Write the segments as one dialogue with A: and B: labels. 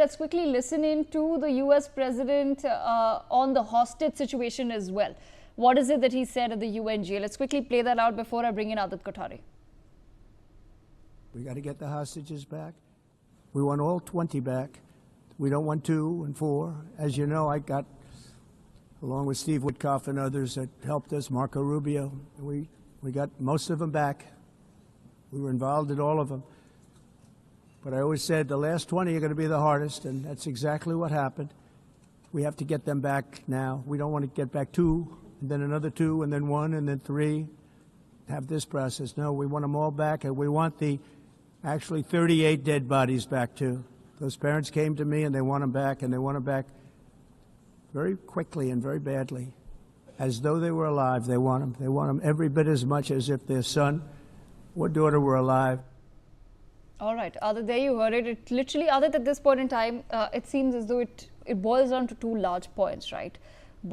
A: let's quickly listen in to the US president on the hostage situation as well. What is it that he said at the UNGA? Let's quickly play that out before I bring in Adit Kothari.
B: We got to get the hostages back. We want all 20 back. We don't want 2 and 4. As you know, I got, along with Steve Witkoff and others that helped us, Marco Rubio, we got most of them back. We were involved in all of them. But I always said the last 20 are going to be the hardest, and that's exactly what happened. We have to get them back now. We don't want to get back 2, and then another 2, and then 1, and then 3. Have this process. No, we want them all back, and we want the actually 38 dead bodies back too. Those parents came to me, and they want them back, and they want them back very quickly and very badly, as though they were alive. They want them. They want them every bit as much as if their son or daughter were alive.
A: All right, Adit, there you heard it. It literally, Adit, at this point in time, it seems as though it boils down to 2 large points, right?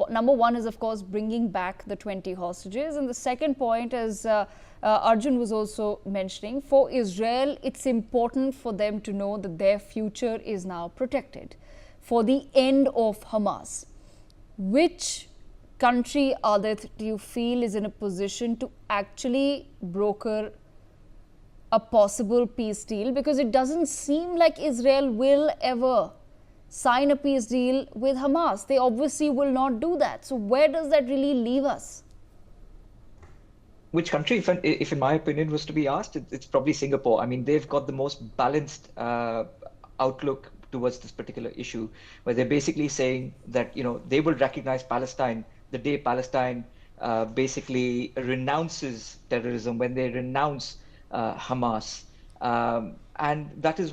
A: Number one is, of course, bringing back the 20 hostages. And the second point, as Arjun was also mentioning, for Israel, it's important for them to know that their future is now protected for the end of Hamas. Which country, Adit, do you feel is in a position to actually broker a possible peace deal? Because it doesn't seem like Israel will ever sign a peace deal with Hamas. They obviously will not do that. So where does that really leave us?
C: Which country, if in my opinion was to be asked, it's probably Singapore. I mean, they've got the most balanced outlook towards this particular issue, where they're basically saying that, you know, they will recognize Palestine the day Palestine basically renounces terrorism, when they renounce Hamas. And that is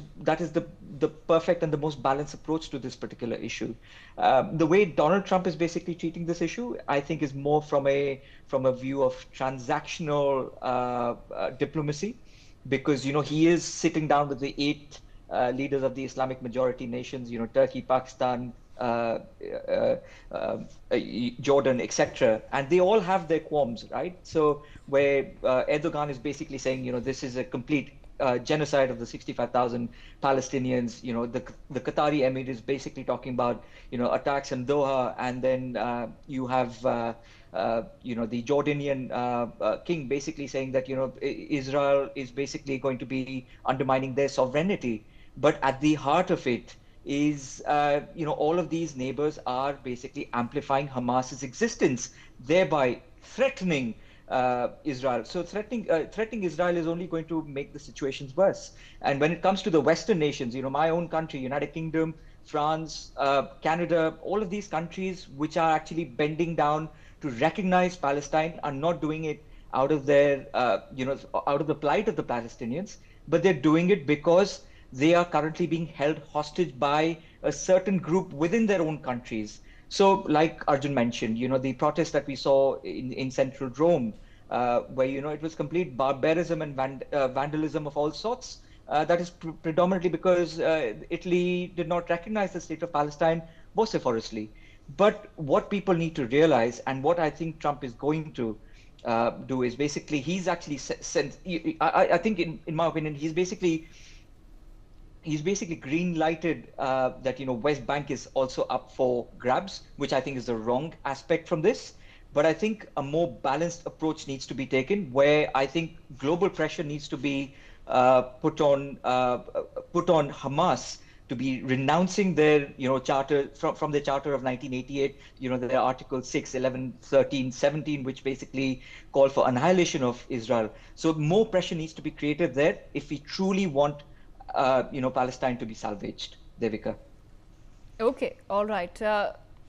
C: the perfect and the most balanced approach to this particular issue. The way Donald Trump is basically treating this issue, I think, is more from a view of transactional diplomacy, because, you know, he is sitting down with the 8 leaders of the Islamic majority nations, you know, Turkey, Pakistan, Jordan, etc., and they all have their qualms, right? So where Erdogan is basically saying, you know, this is a complete genocide of the 65,000 Palestinians. You know, the Qatari Emir is basically talking about, you know, attacks in Doha, and then you have you know, the Jordanian king basically saying that, you know, Israel is basically going to be undermining their sovereignty. But at the heart of it is, you know, all of these neighbors are basically amplifying Hamas's existence, thereby threatening Israel. So threatening Israel is only going to make the situations worse. And when it comes to the Western nations, you know, my own country, United Kingdom, France, Canada, all of these countries which are actually bending down to recognize Palestine are not doing it out of their, you know, out of the plight of the Palestinians, but they're doing it because they are currently being held hostage by a certain group within their own countries. So, like Arjun mentioned, you know, the protest that we saw in central Rome, where, you know, it was complete barbarism and vandalism of all sorts. That is predominantly because Italy did not recognize the state of Palestine vociferously. But what people need to realize, and what I think Trump is going to do, is basically he's actually sent. I think, in my opinion, he's basically green-lighted that, you know, West Bank is also up for grabs, which I think is the wrong aspect from this. But I think a more balanced approach needs to be taken, where I think global pressure needs to be put on Hamas to be renouncing their, you know, charter from the charter of 1988, you know, their Article 6, 11, 13, 17, which basically call for annihilation of Israel. So more pressure needs to be created there if we truly want you know, Palestine to be salvaged. Devika.
A: Okay, all right.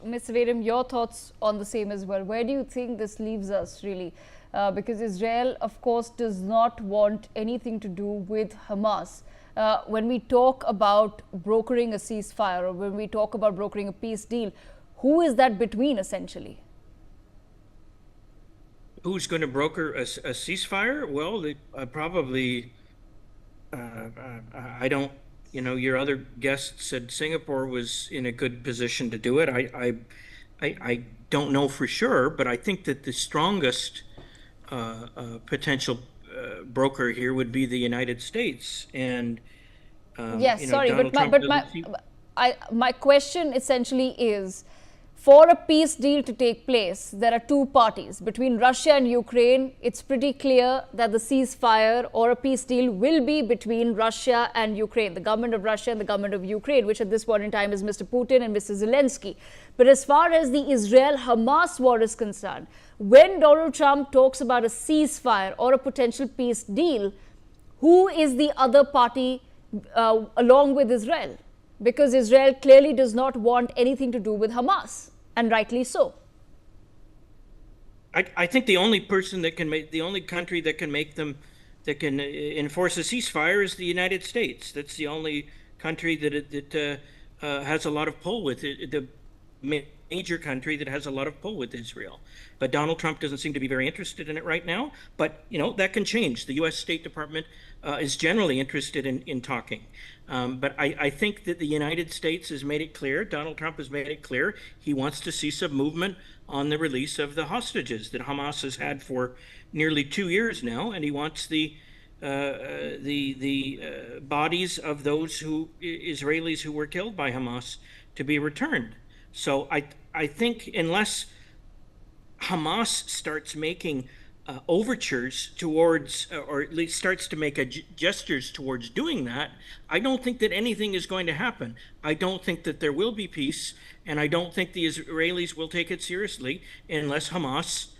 A: Ms. Verum, your thoughts on the same as well. Where do you think this leaves us, really? Because Israel, of course, does not want anything to do with Hamas. When we talk about brokering a ceasefire, or when we talk about brokering a peace deal, who is that between, essentially?
D: Who's going to broker a ceasefire? Well, they, probably... I don't, you know, your other guest said Singapore was in a good position to do it. I don't know for sure, but I think that the strongest potential broker here would be the United States. And
A: yes,
D: you know,
A: sorry,
D: Donald
A: but my question essentially is, for a peace deal to take place, there are two parties. Between Russia and Ukraine, it's pretty clear that the ceasefire or a peace deal will be between Russia and Ukraine, the government of Russia and the government of Ukraine, which at this point in time is Mr. Putin and Mr. Zelensky. But as far as the Israel-Hamas war is concerned, when Donald Trump talks about a ceasefire or a potential peace deal, who is the other party along with Israel? Because Israel clearly does not want anything to do with Hamas, and rightly so.
D: I think the only person that can make, the only country that can make them, that can enforce a ceasefire is the United States. That's the only country that has a lot of pull with it, the major country that has a lot of pull with Israel. But Donald Trump doesn't seem to be very interested in it right now. But, you know, that can change. The U.S. State Department is generally interested in talking. But I think that the United States has made it clear, Donald Trump has made it clear, he wants to see some movement on the release of the hostages that Hamas has had for nearly 2 years now, and he wants the bodies of those Israelis who were killed by Hamas to be returned. So I think unless Hamas starts making overtures towards, or at least starts to make gestures towards doing that, I don't think that anything is going to happen. I don't think that there will be peace, and I don't think the Israelis will take it seriously unless Hamas,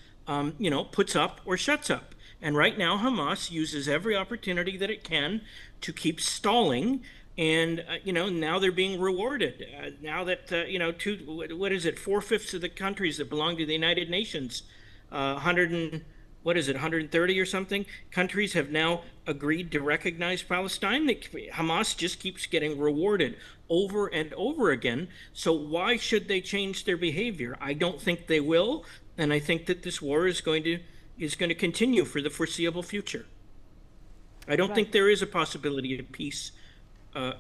D: puts up or shuts up. And right now, Hamas uses every opportunity that it can to keep stalling. And, now they're being rewarded. Now that, 4/5 of the countries that belong to the United Nations, 130 or something, countries have now agreed to recognize Palestine. Hamas just keeps getting rewarded over and over again. So why should they change their behavior? I don't think they will. And I think that this war is going to continue for the foreseeable future. I don't think there is a possibility of peace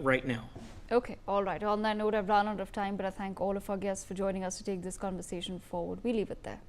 D: right now.
A: Okay, all right. On that note, I've run out of time, but I thank all of our guests for joining us to take this conversation forward. We leave it there.